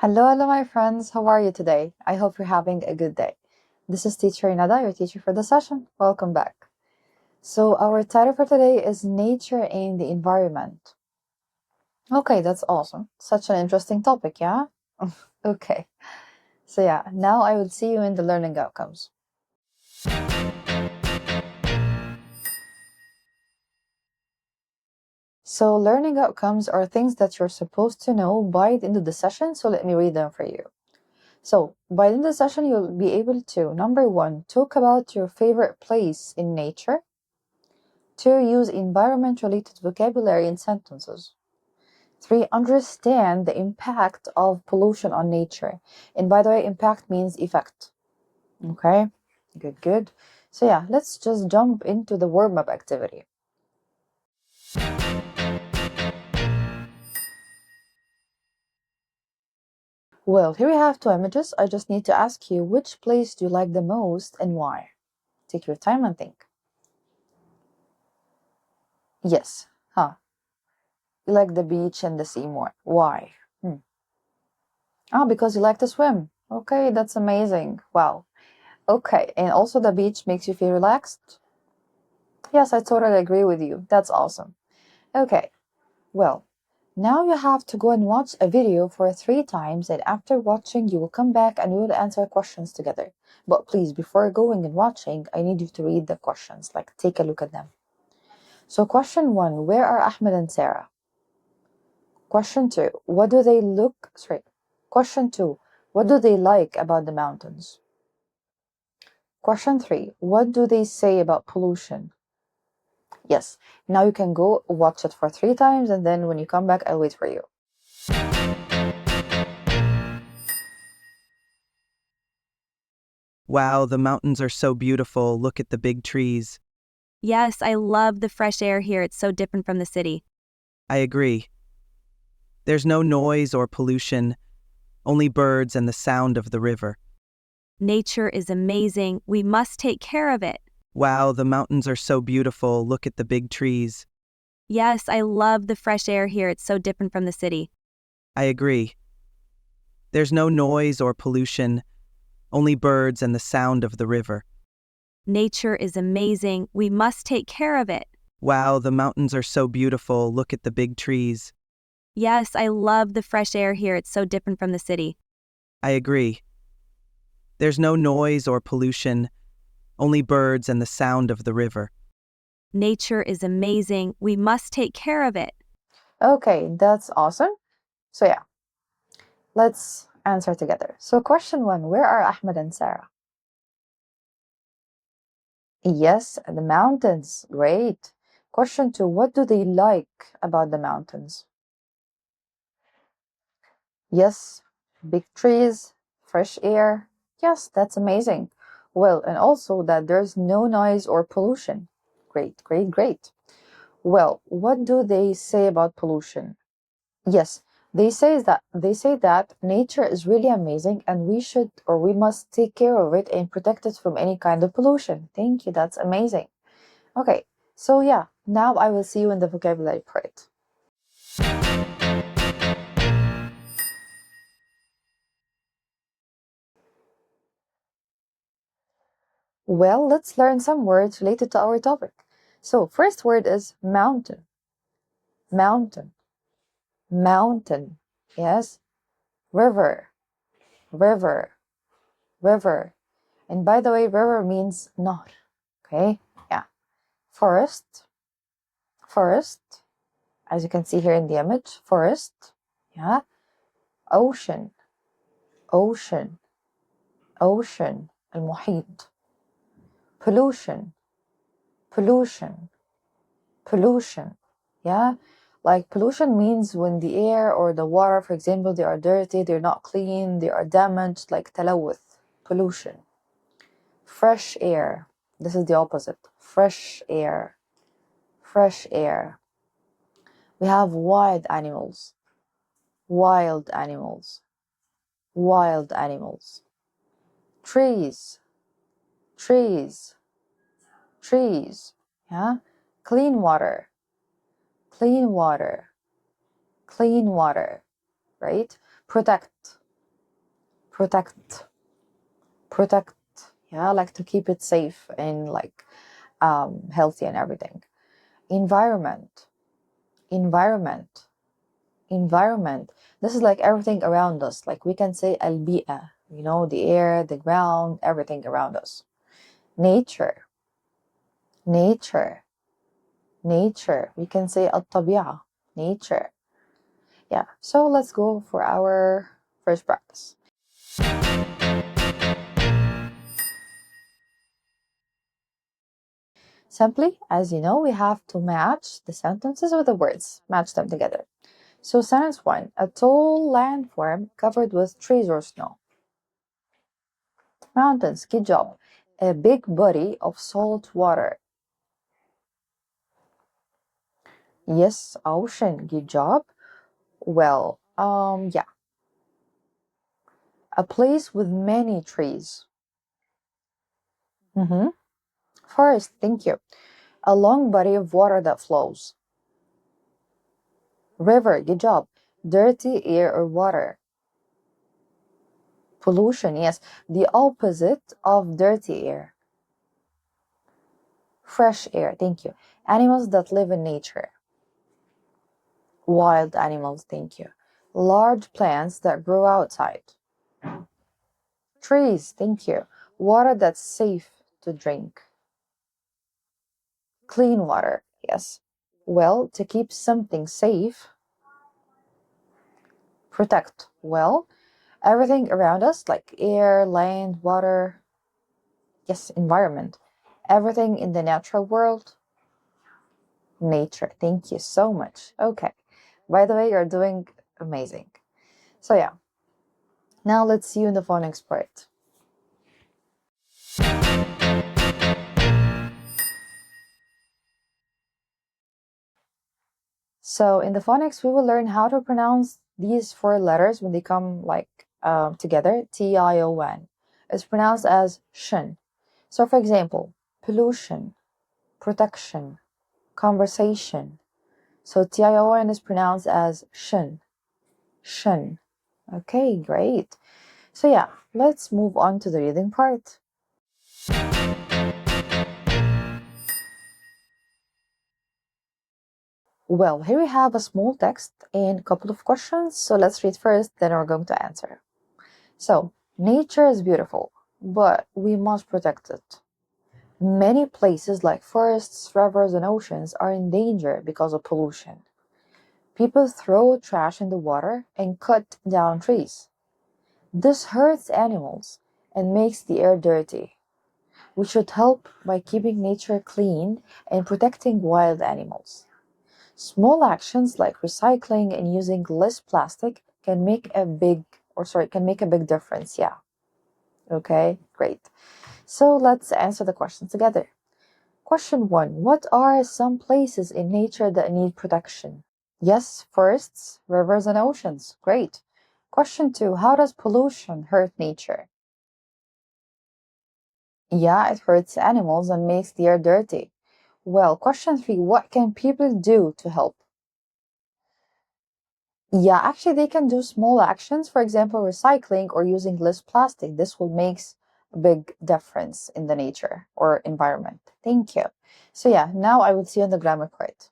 Hello, my friends. How are you today? I hope you're having a good day. This is Teacher Nada, your teacher for the session. Welcome back. So, our title for today is Nature and the Environment. Okay, that's awesome. Such an interesting topic, yeah? Okay. So, now I will see you in the learning outcomes. So, learning outcomes are things that you're supposed to know by the end of the session. So, let me read them for you. So, by the end of the session, you'll be able to, number one, talk about your favorite place in nature. 2. Use environment-related vocabulary in sentences. 3. Understand the impact of pollution on nature. And by the way, impact means effect. Okay? Good. So let's just jump into the warm-up activity. Well, here we have 2 images. I just need to ask you, which place do you like the most and why? Take your time and think. Yes. You like the beach and the sea more. Why? Because you like to swim. Okay, that's amazing. Wow. Okay, and also the beach makes you feel relaxed? Yes, I totally agree with you. That's awesome. Okay, well, now you have to go and watch a video for 3 times, and after watching, you will come back and we will answer questions together. But please, before going and watching, I need you to read the questions, like take a look at them. So question 1, where are Ahmed and Sarah? Question 2, Question 2, what do they like about the mountains? Question 3, what do they say about pollution? Yes, now you can go watch it for 3 times, and then when you come back, I'll wait for you. Wow, the mountains are so beautiful. Look at the big trees. Yes, I love the fresh air here. It's so different from the city. I agree. There's no noise or pollution, only birds and the sound of the river. Nature is amazing. We must take care of it. Wow, the mountains are so beautiful. Look at the big trees. Yes, I love the fresh air here. It's so different from the city. I agree. There's no noise or pollution, only birds and the sound of the river. Nature is amazing. We must take care of it. Wow, the mountains are so beautiful. Look at the big trees. Yes, I love the fresh air here. It's so different from the city. I agree. There's no noise or pollution, only birds and the sound of the river. Nature is amazing. We must take care of it. Okay, that's awesome. So let's answer together. So question 1, where are Ahmed and Sarah? Yes, the mountains. Great. Question 2, what do they like about the mountains? Yes, big trees, fresh air. Yes, that's amazing. Well, and also that there's no noise or pollution. Great. Well, what do they say about pollution? Yes, they say that nature is really amazing and we must take care of it and protect it from any kind of pollution. Thank you, that's amazing. Okay, so now I will see you in the vocabulary part. Well, let's learn some words related to our topic. So, first word is mountain. Mountain. Mountain. Yes. River. River. River. And by the way, river means nahar. Okay? Yeah. Forest. Forest. As you can see here in the image, forest. Yeah. Ocean. Ocean. Ocean. المحيط. Pollution. Pollution. Pollution. Yeah. Like pollution means when the air or the water, for example, they are dirty, they're not clean, they are damaged, like talawuth, pollution. Fresh air. This is the opposite. Fresh air. Fresh air. We have wild animals. Wild animals. Wild animals. Trees. Trees. Trees. Yeah. Clean water. Clean water. Clean water. Right? Protect. Protect. Protect. Yeah, like to keep it safe and like healthy and everything. Environment. Environment. Environment. This is like everything around us. Like we can say البيئة, you know, the air, the ground, everything around us. Nature. Nature. Nature. We can say الطبيعة. Nature. Yeah. So let's go for our first practice. Simply, as you know, we have to match the sentences with the words. Match them together. So sentence 1. A tall landform covered with trees or snow. Mountains. Good job. A big body of salt water. Yes, ocean. Good job. Well, yeah. A place with many trees. Forest. Thank you. A long body of water that flows. River. Good job. Dirty air or water. Pollution. Yes, the opposite of dirty air. Fresh air. Thank you. Animals that live in nature. Wild animals. Thank you. Large plants that grow outside. Trees. Thank you. Water that's safe to drink. Clean water. Yes. Well, to keep something safe. Protect. Well, everything around us, like air, land, water. Yes, environment. Everything in the natural world. Nature. Thank you so much. Okay. By the way, you're doing amazing. So yeah. Now let's see you in the phonics part. So in the phonics, we will learn how to pronounce these four letters when they come like together. Tion. It's pronounced as shun. So for example, pollution, protection, conversation. So tion is pronounced as shun. Shun. Okay, great. So yeah, let's move on to the reading part. Well, here we have a small text and a couple of questions. So let's read first, then we're going to answer. So, nature is beautiful, but we must protect it. Many places like forests, rivers, and oceans are in danger because of pollution. People throw trash in the water and cut down trees. This hurts animals and makes the air dirty. We should help by keeping nature clean and protecting wild animals. Small actions like recycling and using less plastic can make a big difference. Yeah. Okay, great. So let's answer the questions together. Question 1. What are some places in nature that need protection? Yes, forests, rivers, and oceans. Great. Question 2. How does pollution hurt nature? Yeah, it hurts animals and makes the air dirty. Well, question 3. What can people do to help? Yeah, actually, they can do small actions, for example, recycling or using less plastic. This will make a big difference in the nature or environment. Thank you. So yeah, now I will see you on the grammar part.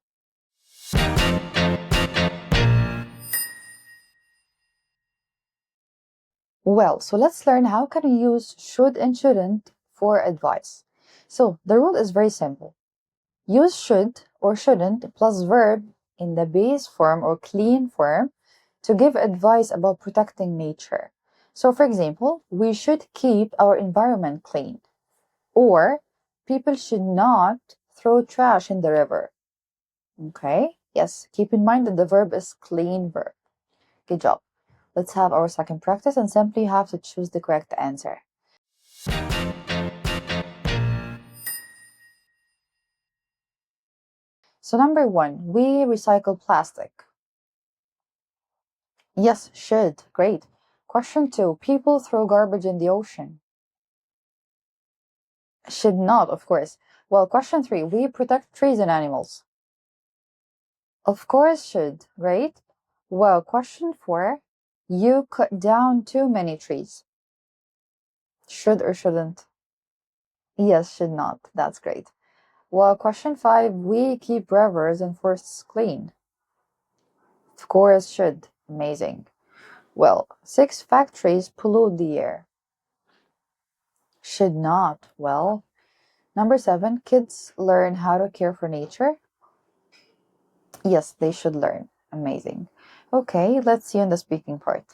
Well, so let's learn how can we use should and shouldn't for advice. So the rule is very simple. Use should or shouldn't plus verb in the base form or clean form to give advice about protecting nature. So, for example, we should keep our environment clean, or people should not throw trash in the river. Okay? Yes, keep in mind that the verb is clean verb. Good job. Let's have our second practice and simply have to choose the correct answer. So, number 1, we recycle plastic. Yes, should. Great. Question 2, people throw garbage in the ocean. Should not, of course. Well, question 3, we protect trees and animals. Of course should, right? Well, question 4, you cut down too many trees. Should or shouldn't? Yes, should not. That's great. Well, question 5, we keep rivers and forests clean. Of course, should. Amazing. Well, 6, factories pollute the air. Should not. Well, number 7, kids learn how to care for nature. Yes, they should learn. Amazing. Okay, let's see on the speaking part.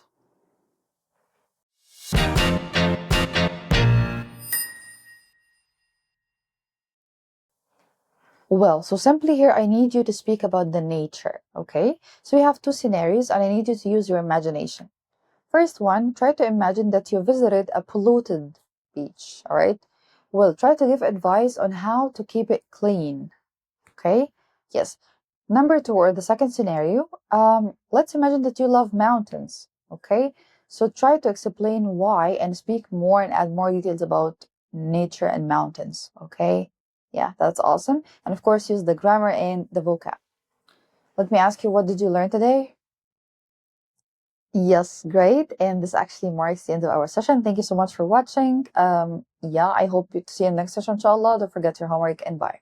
Well, so simply here, I need you to speak about the nature, okay? So we have 2 scenarios, and I need you to use your imagination. First one, try to imagine that you visited a polluted beach, all right? Well, try to give advice on how to keep it clean, okay? Yes. Number 2, or the second scenario, let's imagine that you love mountains, okay? So try to explain why and speak more and add more details about nature and mountains, okay? Yeah, that's awesome. And of course, use the grammar and the vocab. Let me ask you, what did you learn today? Yes, great. And this actually marks the end of our session. Thank you so much for watching. Yeah, I hope to see you in the next session, inshallah. Don't forget your homework and bye.